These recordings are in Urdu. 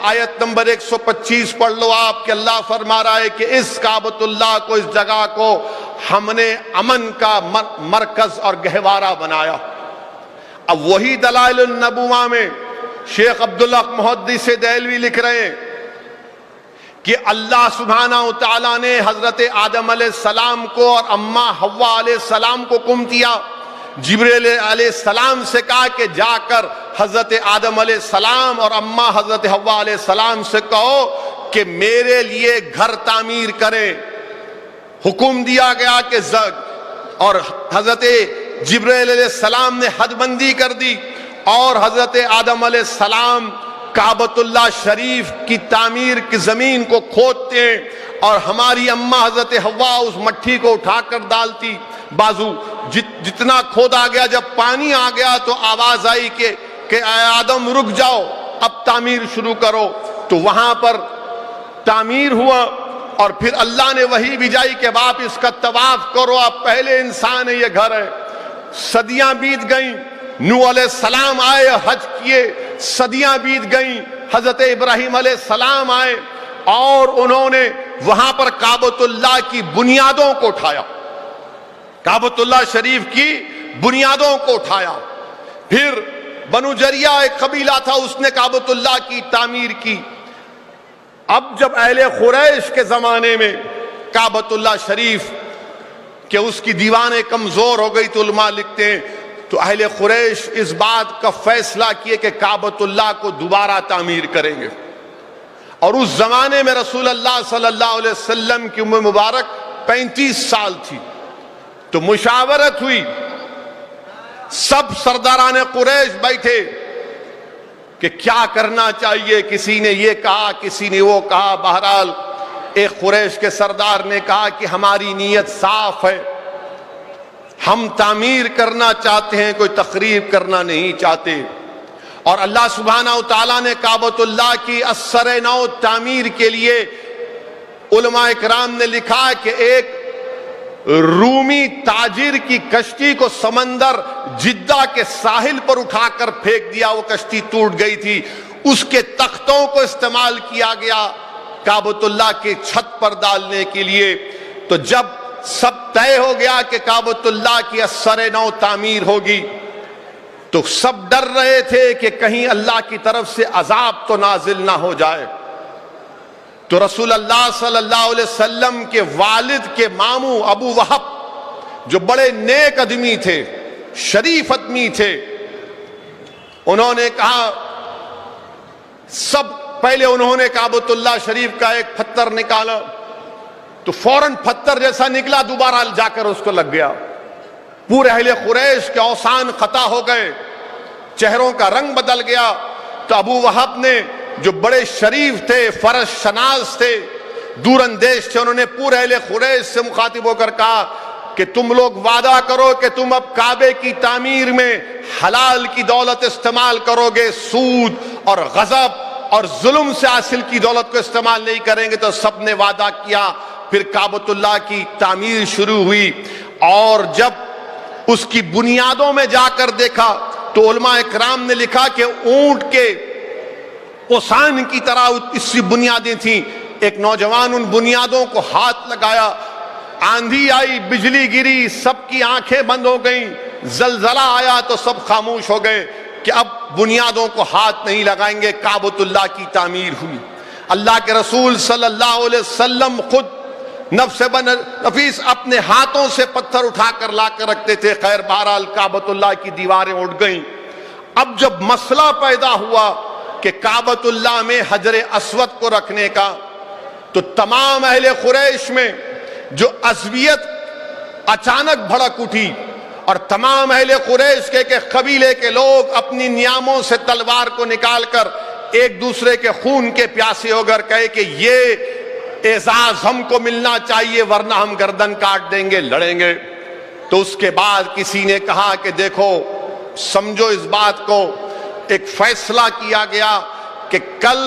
آیت نمبر 125 پڑھ لو آپ کہ اللہ فرما رہا ہے کہ اس کعبۃ اللہ کو، اس جگہ کو ہم نے امن کا مرکز اور گہوارہ بنایا۔ اب وہی دلائل النبوہ میں شیخ عبداللہ محدث دہلوی لکھ رہے ہیں کہ اللہ سبحانہ وتعالیٰ نے حضرت آدم علیہ السلام کو اور اماں حوا علیہ السلام کو حکم دیا، جبریل علیہ السلام سے کہا کہ جا کر حضرت آدم علیہ السلام اور اماں حضرت حوا علیہ السلام سے کہو کہ میرے لیے گھر تعمیر کریں۔ حکم دیا گیا کہ اور حضرت جبریل علیہ السلام نے حد بندی کر دی، اور حضرت آدم علیہ السلام کعبۃ اللہ شریف کی تعمیر کی زمین کو کھودتے ہیں، اور ہماری اماں حضرت حوا اس مٹھی کو اٹھا کر ڈالتی بازو، جتنا کھودا گیا، جب پانی آ گیا تو آواز آئی کہ اے آدم رک جاؤ، اب تعمیر شروع کرو۔ تو وہاں پر تعمیر ہوا، اور پھر اللہ نے وحی بھیجائی کہ باپ اس کا طواف کرو، اب پہلے انسان ہے، یہ گھر ہے۔ صدیاں بیت گئیں، نوح علیہ السلام آئے، حج کیے، صدیاں بیت گئیں، حضرت ابراہیم علیہ السلام آئے، اور انہوں نے وہاں پر کعبۃ اللہ کی بنیادوں کو اٹھایا، کعبۃ اللہ شریف کی بنیادوں کو اٹھایا۔ پھر بنو جریہ ایک قبیلہ تھا، اس نے کعبۃ اللہ کی تعمیر کی۔ اب جب اہل قریش کے زمانے میں کعبۃ اللہ شریف کہ اس کی دیواریں کمزور ہو گئی، تو علماء لکھتے ہیں تو اہل قریش اس بات کا فیصلہ کیے کہ کعبۃ اللہ کو دوبارہ تعمیر کریں گے۔ اور اس زمانے میں رسول اللہ صلی اللہ علیہ وسلم کی عمر مبارک 35 سال تھی، تو مشاورت ہوئی، سب سرداران قریش بیٹھے کہ کیا کرنا چاہیے، کسی نے یہ کہا، کسی نے وہ کہا۔ بہرحال ایک قریش کے سردار نے کہا کہ ہماری نیت صاف ہے، ہم تعمیر کرنا چاہتے ہیں، کوئی تخریب کرنا نہیں چاہتے۔ اور اللہ سبحانہ وتعالیٰ نے کعبۃ اللہ کی اثر نو تعمیر کے لیے علماء اکرام نے لکھا کہ ایک رومی تاجر کی کشتی کو سمندر جدہ کے ساحل پر اٹھا کر پھینک دیا، وہ کشتی ٹوٹ گئی تھی، اس کے تختوں کو استعمال کیا گیا کعبۃ اللہ کے چھت پر ڈالنے کے لیے۔ تو جب سب طے ہو گیا کہ کعبۃ اللہ کی اثر نو تعمیر ہوگی، تو سب ڈر رہے تھے کہ کہیں اللہ کی طرف سے عذاب تو نازل نہ ہو جائے۔ تو رسول اللہ صلی اللہ علیہ وسلم کے والد کے ماموں ابو وہب، جو بڑے نیک آدمی تھے، شریف آدمی تھے، انہوں نے کہا، سب پہلے انہوں نے کعبۃ اللہ شریف کا ایک پتھر نکالا، تو فوراً پتھر جیسا نکلا، دوبارہ جا کر اس کو لگ گیا۔ پورے اہل قریش کے اوثان خطا ہو گئے، چہروں کا رنگ بدل گیا۔ تو ابو وہب نے، جو بڑے شریف تھے، فرش شناس تھے، دور اندیش تھے، انہوں نے پورے اہل قریش سے مخاطب ہو کر کہا کہ تم لوگ وعدہ کرو کہ تم اب کعبے کی تعمیر میں حلال کی دولت استعمال کرو گے، سود اور غضب اور ظلم سے حاصل کی دولت کو استعمال نہیں کریں گے۔ تو سب نے وعدہ کیا۔ پھر کعبۃ اللہ کی تعمیر شروع ہوئی، اور جب اس کی بنیادوں میں جا کر دیکھا تو علماء اکرام نے لکھا کہ اونٹ کے اوسان کی طرح اس کی بنیادیں تھیں۔ ایک نوجوان ان بنیادوں کو ہاتھ لگایا، آندھی آئی، بجلی گری، سب کی آنکھیں بند ہو گئیں، زلزلہ آیا تو سب خاموش ہو گئے کہ اب بنیادوں کو ہاتھ نہیں لگائیں گے۔ کعبۃ اللہ کی تعمیر ہوئی۔ اللہ کے رسول صلی اللہ علیہ وسلم خود نفس نفیس اپنے ہاتھوں سے پتھر اٹھا کر لا کر رکھتے تھے۔ خیر بہرحال کعبۃ اللہ کی دیواریں اٹھ گئیں۔ اب جب مسئلہ پیدا ہوا کہ کعبۃ اللہ میں حجر اسود کو رکھنے کا، تو تمام اہل قریش میں جو عصبیت اچانک بھڑک اٹھی، اور تمام اہل قریش کے قبیلے کے لوگ اپنی نیاموں سے تلوار کو نکال کر ایک دوسرے کے خون کے پیاسے ہو کر کہے کہ یہ اعزاز ہم کو ملنا چاہیے ورنہ ہم گردن کاٹ دیں گے، لڑیں گے۔ تو اس کے بعد کسی نے کہا کہ دیکھو سمجھو اس بات کو، ایک فیصلہ کیا گیا کہ کل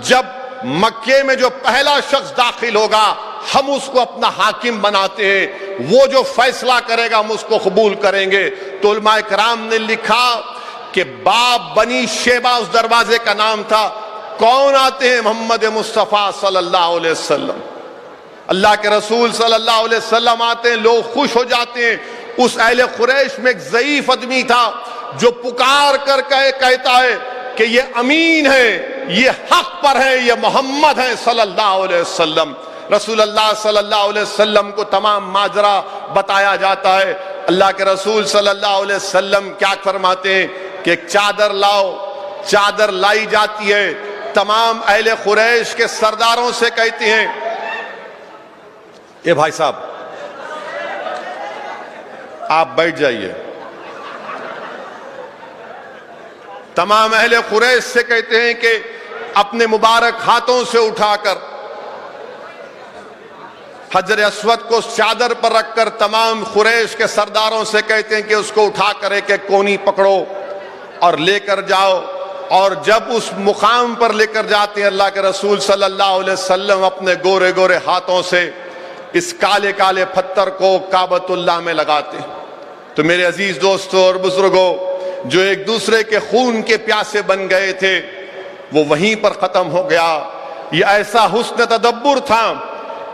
جب مکے میں جو پہلا شخص داخل ہوگا ہم اس کو اپنا حاکم بناتے ہیں، وہ جو فیصلہ کرے گا ہم اس کو قبول کریں گے۔ تو علماء کرام نے لکھا کہ باب بنی شیبہ اس دروازے کا نام تھا، کون آتے ہیں؟ محمد مصطفیٰ صلی اللہ علیہ وسلم. اللہ کے رسول صلی اللہ علیہ وسلم آتے ہیں، لوگ خوش ہو جاتے ہیں. اس اہل قریش میں ایک ضعیف آدمی تھا جو پکار کر کہتا ہے کہ یہ امین ہے، یہ حق پر ہے، یہ محمد ہے صلی اللہ علیہ وسلم. رسول اللہ صلی اللہ علیہ وسلم کو تمام ماجرا بتایا جاتا ہے. اللہ کے رسول صلی اللہ علیہ وسلم کیا فرماتے ہیں کہ ایک چادر لاؤ. چادر لائی جاتی ہے، تمام اہل قریش کے سرداروں سے کہتے ہیں اے بھائی صاحب آپ بیٹھ جائیے. تمام اہل قریش سے کہتے ہیں کہ اپنے مبارک ہاتھوں سے اٹھا کر حجر اسود کو چادر پر رکھ کر تمام قریش کے سرداروں سے کہتے ہیں کہ اس کو اٹھا کر ایک ایک کونی پکڑو اور لے کر جاؤ. اور جب اس مقام پر لے کر جاتے ہیں اللہ کے رسول صلی اللہ علیہ وسلم اپنے گورے گورے ہاتھوں سے اس کالے کالے پتھر کو کعبۃ اللہ میں لگاتے ہیں. تو میرے عزیز دوستوں اور بزرگوں، جو ایک دوسرے کے خون کے پیاسے بن گئے تھے وہ وہیں پر ختم ہو گیا. یہ ایسا حسن تدبر تھا،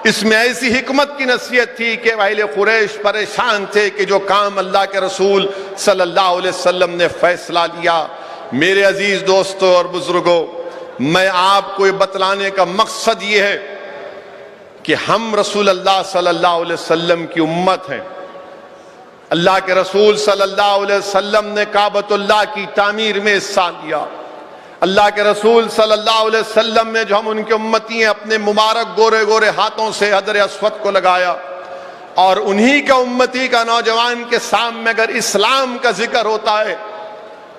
اس میں ایسی حکمت کی نصیحت تھی کہ اہل قریش پریشان تھے کہ جو کام اللہ کے رسول صلی اللہ علیہ وسلم نے فیصلہ لیا. میرے عزیز دوستوں اور بزرگوں، میں آپ کو یہ بتلانے کا مقصد یہ ہے کہ ہم رسول اللہ صلی اللہ علیہ وسلم کی امت ہیں. اللہ کے رسول صلی اللہ علیہ وسلم نے کعبۃ اللہ کی تعمیر میں حصہ لیا. اللہ کے رسول صلی اللہ علیہ وسلم نے، جو ہم ان کے امتی ہیں، اپنے مبارک گورے گورے ہاتھوں سے حجر اسود کو لگایا. اور انہی کا امتی کا نوجوان کے سامنے اگر اسلام کا ذکر ہوتا ہے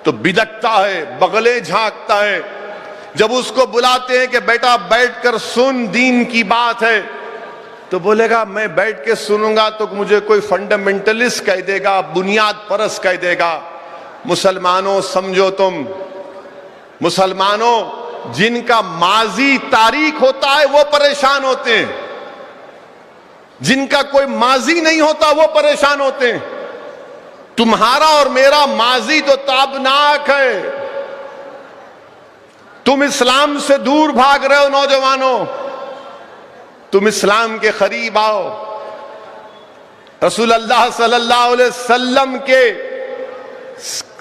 تو بدکتا ہے، بغلیں جھانکتا ہے. جب اس کو بلاتے ہیں کہ بیٹا بیٹھ کر سن، دین کی بات ہے، تو بولے گا میں بیٹھ کے سنوں گا تو مجھے کوئی فنڈامنٹلسٹ کہہ دے گا، بنیاد پرست کہہ دے گا. مسلمانوں سمجھو، تم مسلمانوں جن کا ماضی تاریخ ہوتا ہے وہ پریشان ہوتے ہیں، جن کا کوئی ماضی نہیں ہوتا وہ پریشان ہوتے ہیں. تمہارا اور میرا ماضی تو تابناک ہے. تم اسلام سے دور بھاگ رہے ہو نوجوانوں، تم اسلام کے قریب آؤ. رسول اللہ صلی اللہ علیہ وسلم کے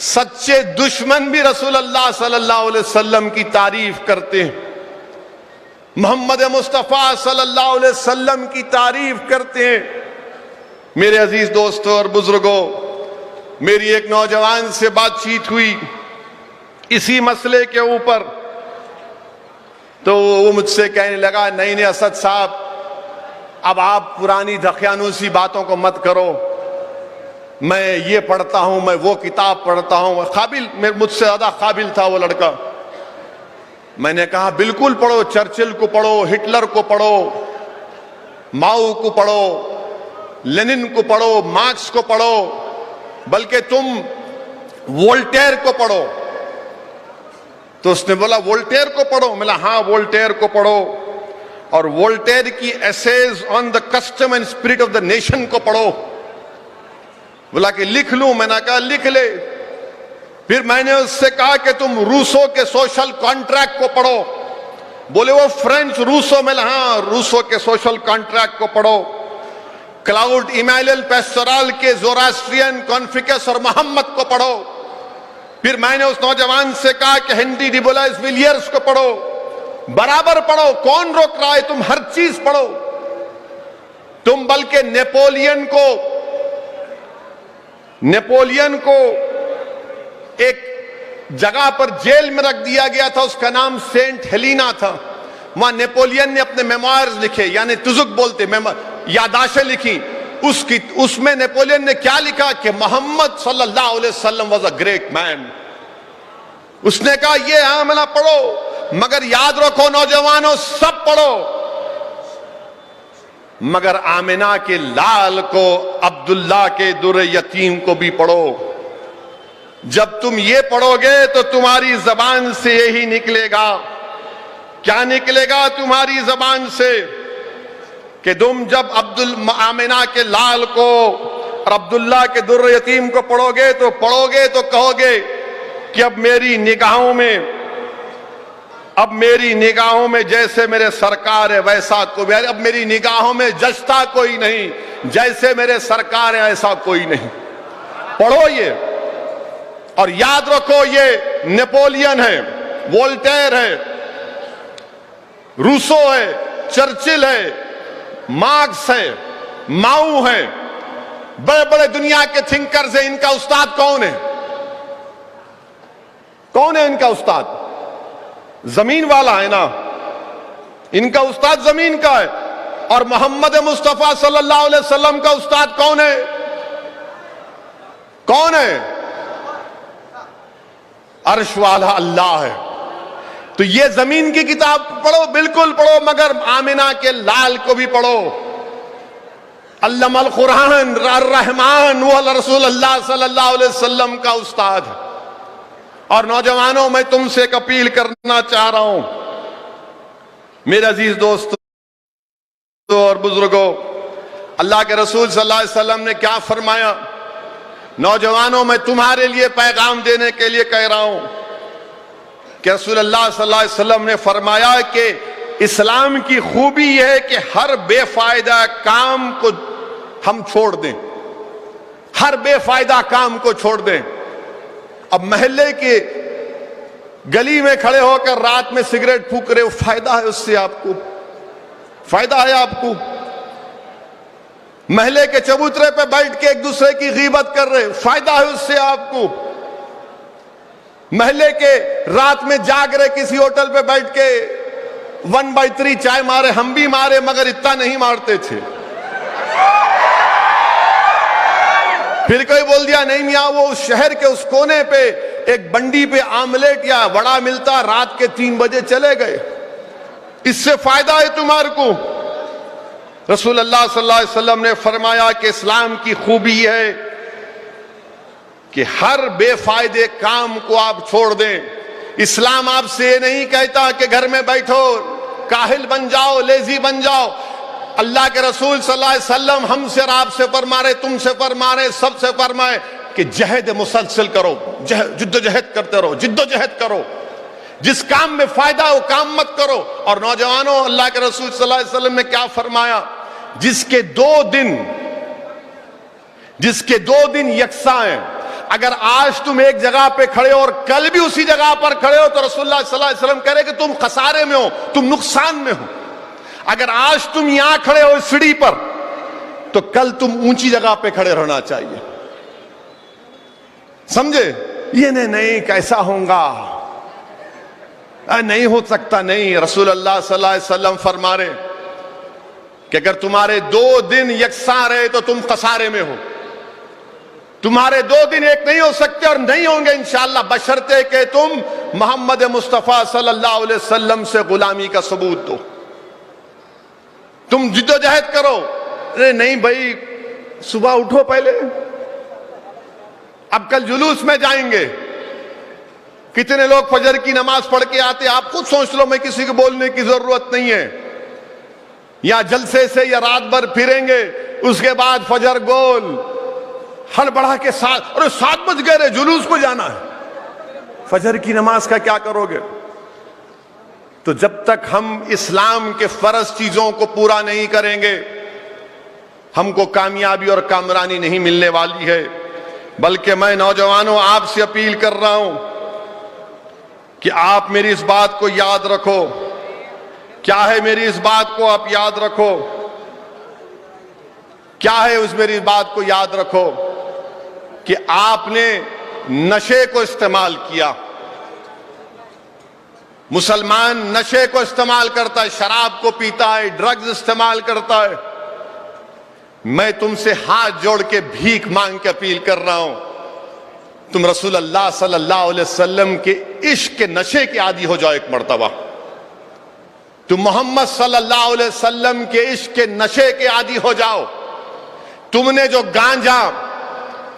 سچے دشمن بھی رسول اللہ صلی اللہ علیہ وسلم کی تعریف کرتے ہیں، محمد مصطفیٰ صلی اللہ علیہ وسلم کی تعریف کرتے ہیں. میرے عزیز دوستوں اور بزرگوں، میری ایک نوجوان سے بات چیت ہوئی اسی مسئلے کے اوپر، تو وہ مجھ سے کہنے لگا نہیں اسد صاحب، اب آپ پرانی دقیانوسی باتوں کو مت کرو، میں یہ پڑھتا ہوں، میں وہ کتاب پڑھتا ہوں. مجھ سے زیادہ قابل تھا وہ لڑکا. میں نے کہا بالکل پڑھو، چرچل کو پڑھو، ہٹلر کو پڑھو، ماؤ کو پڑھو، لینن کو پڑھو، مارکس کو پڑھو، بلکہ تم وولٹیر کو پڑھو. تو اس نے بولا وولٹیر کو پڑھو؟ میں نے ہاں وولٹیر کو پڑھو، اور وولٹیر کی essays on the custom and spirit of the nation کو پڑھو. بولا کہ لکھ لوں؟ میں نے کہا لکھ لے. پھر میں نے اس سے کہا کہ تم روسو کے سوشل کانٹریکٹ کو پڑھو. بولے وہ فرینچ روسو؟ میں نے ہاں روسو کے سوشل کانٹریکٹ کو پڑھو. کلاؤڈ ایمینوئل پیسٹورال کے زوراسٹرین کانفیکس اور محمد کو پڑھو. پھر میں نے اس نوجوان سے کہا کہ ہنری ڈیبولاس ویلیئرز کو پڑھو. برابر پڑھو، کون روک رہا ہے؟ تم ہر چیز پڑھو. تم بلکہ نیپولین کو ایک جگہ پر جیل میں رکھ دیا گیا تھا، اس کا نام سینٹ ہیلینا تھا. وہاں نیپولین نے اپنے میموائرز لکھے، یعنی تزک بولتے، یاداشیں لکھی. اس میں نیپولین نے کیا لکھا کہ محمد صلی اللہ علیہ وسلم واز اے گریٹ مین. اس نے کہا یہ عاملہ پڑھو، مگر یاد رکھو نوجوانوں سب پڑھو، مگر آمنہ کے لال کو، عبداللہ کے در یتیم کو بھی پڑھو. جب تم یہ پڑھو گے تو تمہاری زبان سے یہی نکلے گا. کیا نکلے گا تمہاری زبان سے؟ کہ تم جب آمنہ کے لال کو اور عبداللہ کے در یتیم کو پڑھو گے تو کہو گے کہ اب میری نگاہوں میں اب میری نگاہوں میں جیسے میرے سرکار ہے ویسا کوئی، اب میری نگاہوں میں جچتا کوئی نہیں، جیسے میرے سرکار ہے ایسا کوئی نہیں۔ پڑھو یہ اور یاد رکھو، یہ نیپولین ہے، وولٹیر ہے، روسو ہے، چرچل ہے، مارکس ہے، ماؤ ہے، بڑے بڑے دنیا کے تھنکرز ہیں۔ ان کا استاد کون ہے؟ کون ہے ان کا استاد؟ زمین والا ہے نا، ان کا استاد زمین کا ہے۔ اور محمد مصطفیٰ صلی اللہ علیہ وسلم کا استاد کون ہے؟ کون ہے؟ عرش والا اللہ ہے۔ تو یہ زمین کی کتاب پڑھو، بالکل پڑھو، مگر آمنہ کے لال کو بھی پڑھو۔ علم القرآن الرحمن وہ رسول اللہ صلی اللہ علیہ وسلم کا استاد ہے۔ اور نوجوانوں، میں تم سے ایک اپیل کرنا چاہ رہا ہوں، میرے عزیز دوستوں اور بزرگوں، اللہ کے رسول صلی اللہ علیہ وسلم نے کیا فرمایا؟ نوجوانوں، میں تمہارے لیے پیغام دینے کے لیے کہہ رہا ہوں کہ رسول اللہ صلی اللہ علیہ وسلم نے فرمایا کہ اسلام کی خوبی یہ ہے کہ ہر بے فائدہ کام کو ہم چھوڑ دیں، ہر بے فائدہ کام کو چھوڑ دیں۔ اب محلے کے گلی میں کھڑے ہو کر رات میں سگریٹ پھونک رہے ہو، فائدہ ہے اس سے؟ آپ کو فائدہ ہے؟ آپ کو محلے کے چبوترے پہ بیٹھ کے ایک دوسرے کی غیبت کر رہے، فائدہ ہے اس سے؟ آپ کو محلے کے رات میں جاگ رہے کسی ہوٹل پہ بیٹھ کے 1/3 چائے مارے، ہم بھی مارے مگر اتنا نہیں مارتے تھے۔ پھر کوئی بول دیا نہیں میاں، وہ اس شہر کے اس کونے پہ ایک بنڈی پہ آملیٹ یا وڑا ملتا، رات کے 3 بجے چلے گئے، اس سے فائدہ ہے تمہارے کو؟ رسول اللہ صلی اللہ علیہ وسلم نے فرمایا کہ اسلام کی خوبی ہے کہ ہر بے فائدے کام کو آپ چھوڑ دیں۔ اسلام آپ سے یہ نہیں کہتا کہ گھر میں بیٹھو، کاہل بن جاؤ، لیزی بن جاؤ۔ اللہ کے رسول صلی اللہ علیہ وسلم ہم سے اور آپ سے فرما رہے، تم سے فرما رہے، سب سے فرمائے کہ جہد مسلسل کرو، جد و جہد کرتے رہو، جد و جہد کرو، جس کام میں فائدہ ہو کام مت کرو۔ اور نوجوانوں، اللہ کے رسول صلی اللہ علیہ وسلم نے کیا فرمایا؟ جس کے 2 دن یکساں ہیں، اگر آج تم ایک جگہ پہ کھڑے ہو اور کل بھی اسی جگہ پر کھڑے ہو تو رسول اللہ صلی اللہ علیہ وسلم کہہ رہے کہ تم خسارے میں ہو، تم نقصان میں ہو۔ اگر آج تم یہاں کھڑے ہو اس سیڑھی پر تو کل تم اونچی جگہ پہ کھڑے رہنا چاہیے، سمجھے؟ یہ نہیں کیسا ہوگا، نہیں ہو سکتا، نہیں۔ رسول اللہ صلی اللہ علیہ وسلم فرما رہے کہ اگر تمہارے 2 دن یکساں رہے تو تم خسارے میں ہو۔ تمہارے 2 دن ایک نہیں ہو سکتے اور نہیں ہوں گے انشاءاللہ، بشرطے کہ تم محمد مصطفیٰ صلی اللہ علیہ وسلم سے غلامی کا ثبوت دو، تم جد و جہد کرو۔ نہیں بھائی، صبح اٹھو پہلے، اب کل جلوس میں جائیں گے، کتنے لوگ فجر کی نماز پڑھ کے آتے، آپ خود سوچ لو، میں کسی کو بولنے کی ضرورت نہیں ہے۔ یا جلسے سے یا رات بھر پھریں گے، اس کے بعد فجر گول ہڑبڑا کے ساتھ، اور 7 بج گئے رے، جلوس کو جانا ہے، فجر کی نماز کا کیا کرو گے؟ تو جب تک ہم اسلام کے فرض چیزوں کو پورا نہیں کریں گے، ہم کو کامیابی اور کامرانی نہیں ملنے والی ہے۔ بلکہ میں نوجوانوں آپ سے اپیل کر رہا ہوں کہ آپ میری اس بات کو یاد رکھو۔ کیا ہے میری اس بات کو آپ یاد رکھو؟ کیا ہے اس میری بات کو یاد رکھو کہ آپ نے نشے کو استعمال کیا۔ مسلمان نشے کو استعمال کرتا ہے، شراب کو پیتا ہے، ڈرگز استعمال کرتا ہے۔ میں تم سے ہاتھ جوڑ کے بھیک مانگ کے اپیل کر رہا ہوں، تم رسول اللہ صلی اللہ علیہ وسلم کے عشق کے نشے کے عادی ہو جاؤ ایک مرتبہ۔ تم محمد صلی اللہ علیہ وسلم کے عشق کے نشے کے عادی ہو جاؤ۔ تم نے جو گانجا،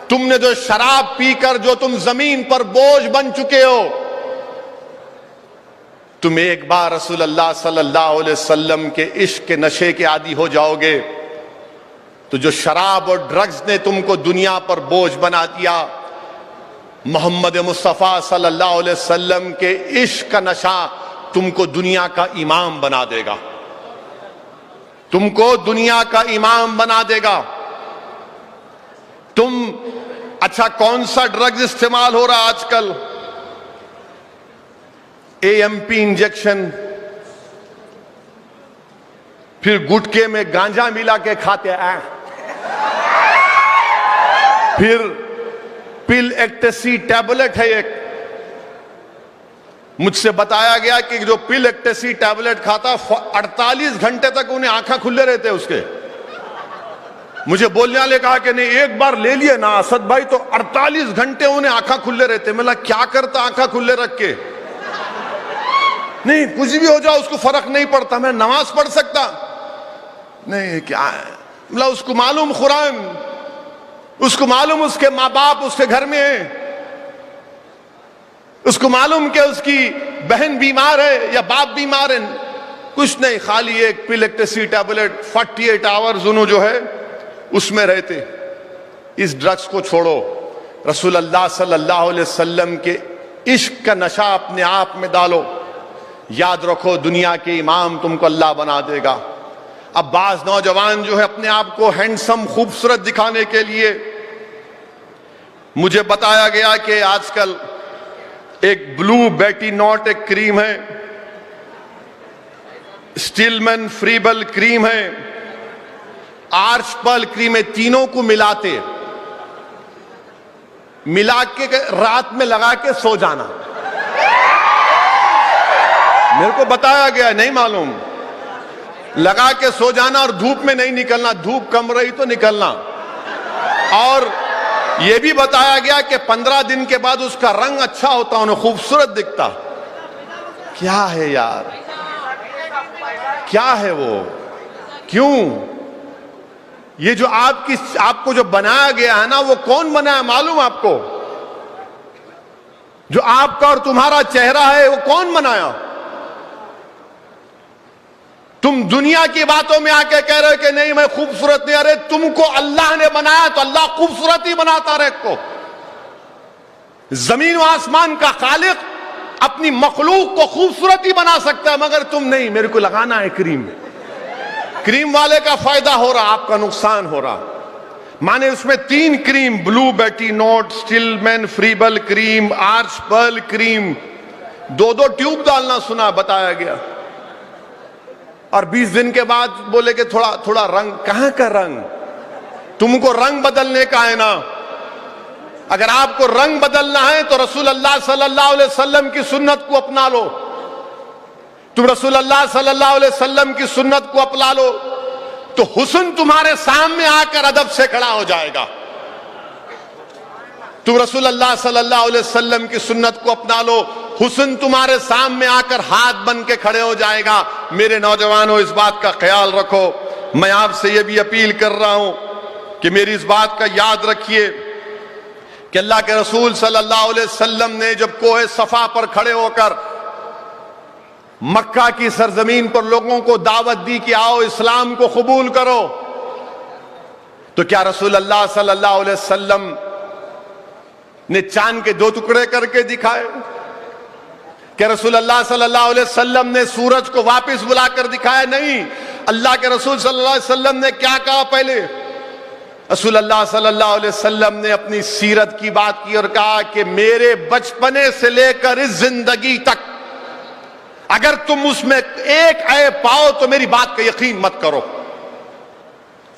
تم نے جو شراب پی کر جو تم زمین پر بوجھ بن چکے ہو، تم ایک بار رسول اللہ صلی اللہ علیہ وسلم کے عشق کے نشے کے عادی ہو جاؤ گے تو جو شراب اور ڈرگز نے تم کو دنیا پر بوجھ بنا دیا، محمد مصطفیٰ صلی اللہ علیہ وسلم کے عشق کا نشہ تم کو دنیا کا امام بنا دے گا، تم کو دنیا کا امام بنا دے گا۔ تم اچھا کون سا ڈرگز استعمال ہو رہا آج کل؟ AMP انجیکشن، پھر گٹکے میں گانجا ملا کے کھاتے ہیں، پھر پل ایکٹیسی ٹیبلٹ ہے ایک، مجھ سے بتایا گیا کہ جو پل ایکٹیسی ٹیبلٹ کھاتا 48 گھنٹے تک انہیں آنکھیں کھلے رہتے اس کے۔ مجھے بولنے والے کہا کہ نہیں ایک بار لے لیے نا اسد بھائی تو 48 گھنٹے انہیں آنکھیں کھلے رہتے۔ میں کہا کیا کرتا آنکھیں کھلے رکھ کے؟ نہیں کچھ بھی ہو جاؤ اس کو فرق نہیں پڑتا، میں نماز پڑھ سکتا نہیں، کیا ہے مطلب اس کو معلوم قرآن، اس کو معلوم اس کے ماں باپ اس کے گھر میں ہیں، اس کو معلوم کہ اس کی بہن بیمار ہے یا باپ بیمار ہے، کچھ نہیں، خالی ایک پل ایکٹیسی ٹیبلٹ 48 آورز انہوں جو ہے اس میں رہتے۔ اس ڈرگز کو چھوڑو، رسول اللہ صلی اللہ علیہ وسلم کے عشق کا نشہ اپنے آپ میں ڈالو، یاد رکھو دنیا کے امام تم کو اللہ بنا دے گا۔ اب بعض نوجوان جو ہے اپنے آپ کو ہینڈسم خوبصورت دکھانے کے لیے، مجھے بتایا گیا کہ آج کل ایک بلو بیٹی نوٹ ایک کریم ہے، سٹیلمن فریبل کریم ہے، آرچ پرل کریم ہے، تینوں کو ملاتے، ملا کے رات میں لگا کے سو جانا۔ میرے کو بتایا گیا نہیں معلوم، لگا کے سو جانا اور دھوپ میں نہیں نکلنا، دھوپ کم رہی تو نکلنا، اور یہ بھی بتایا گیا کہ 15 دن کے بعد اس کا رنگ اچھا ہوتا، انہیں خوبصورت دکھتا۔ کیا ہے یار، کیا ہے وہ؟ کیوں؟ یہ جو آپ کو جو بنایا گیا ہے نا، وہ کون بنایا معلوم آپ کو؟ جو آپ کا اور تمہارا چہرہ ہے وہ کون بنایا؟ تم دنیا کی باتوں میں آ کے کہہ رہے کہ نہیں میں خوبصورت نہیں، ارے تم کو اللہ نے بنایا تو اللہ خوبصورت ہی بناتا رہے کو۔ زمین و آسمان کا خالق اپنی مخلوق کو خوبصورت ہی بنا سکتا ہے، مگر تم نہیں، میرے کو لگانا ہے کریم، کریم والے کا فائدہ ہو رہا، آپ کا نقصان ہو رہا۔ مانے اس میں 3 کریم، بلو بیٹی نوٹ، سٹیلمن فریبل کریم، آرچ پرل کریم، 2 ٹیوب ڈالنا سنا بتایا گیا، اور 20 دن کے بعد بولے کہ تھوڑا رنگ، کہاں کا رنگ؟ تم کو رنگ بدلنے کا ہے نا، اگر آپ کو رنگ بدلنا ہے تو رسول اللہ صلی اللہ علیہ وسلم کی سنت کو اپنا لو، تم رسول اللہ صلی اللہ علیہ وسلم کی سنت کو اپنا لو تو حسن تمہارے سامنے آ کر ادب سے کھڑا ہو جائے گا۔ تم رسول اللہ صلی اللہ علیہ وسلم کی سنت کو اپنا لو، حسن تمہارے سامنے آ کر ہاتھ بن کے کھڑے ہو جائے گا۔ میرے نوجوانوں اس بات کا خیال رکھو، میں آپ سے یہ بھی اپیل کر رہا ہوں کہ میری اس بات کا یاد رکھیے کہ اللہ کے رسول صلی اللہ علیہ وسلم نے جب کوہ صفا پر کھڑے ہو کر مکہ کی سرزمین پر لوگوں کو دعوت دی کہ آؤ اسلام کو قبول کرو، تو کیا رسول اللہ صلی اللہ علیہ وسلم نے چاند کے 2 ٹکڑے کر کے دکھائے؟ کہ رسول اللہ صلی اللہ علیہ وسلم نے سورج کو واپس بلا کر دکھایا؟ نہیں۔ اللہ کے رسول صلی اللہ علیہ وسلم نے کیا کہا پہلے؟ رسول اللہ صلی اللہ علیہ وسلم نے اپنی سیرت کی بات کی اور کہا کہ میرے بچپنے سے لے کر اس زندگی تک اگر تم اس میں ایک عیب پاؤ تو میری بات کا یقین مت کرو۔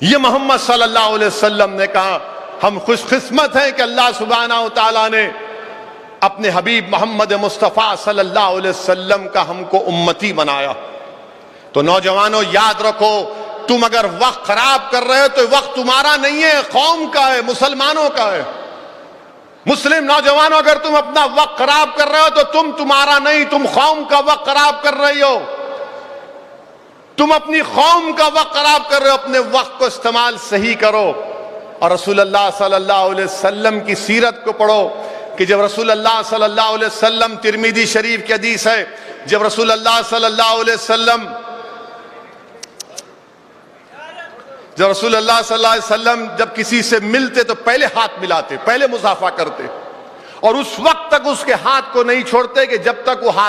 یہ محمد صلی اللہ علیہ وسلم نے کہا۔ ہم خوش قسمت ہیں کہ اللہ سبحانہ و تعالیٰ نے اپنے حبیب محمد مصطفیٰ صلی اللہ علیہ وسلم کا ہم کو امتی بنایا۔ تو نوجوانوں یاد رکھو، تم اگر وقت خراب کر رہے ہو تو وقت تمہارا نہیں ہے، قوم کا ہے، مسلمانوں کا ہے۔ مسلم نوجوانوں اگر تم اپنا وقت خراب کر رہے ہو تو تمہارا نہیں، تم قوم کا وقت خراب کر رہی ہو، تم اپنی قوم کا وقت خراب کر رہے ہو۔ اپنے وقت کو استعمال صحیح کرو، اور رسول اللہ صلی اللہ علیہ وسلم کی سیرت کو پڑھو کہ جب رسول اللہ صلی اللہ علیہ وسلم، ترمذی شریف کی حدیث ہے، جب رسول اللہ صلی اللہ علیہ وسلم جب کسی سے ملتے تو پہلے ہاتھ ملاتے، پہلے مصافحہ کرتے، اور اس وقت تک اس کے ہاتھ کو نہیں چھوڑتے کہ جب تک وہ ہاتھ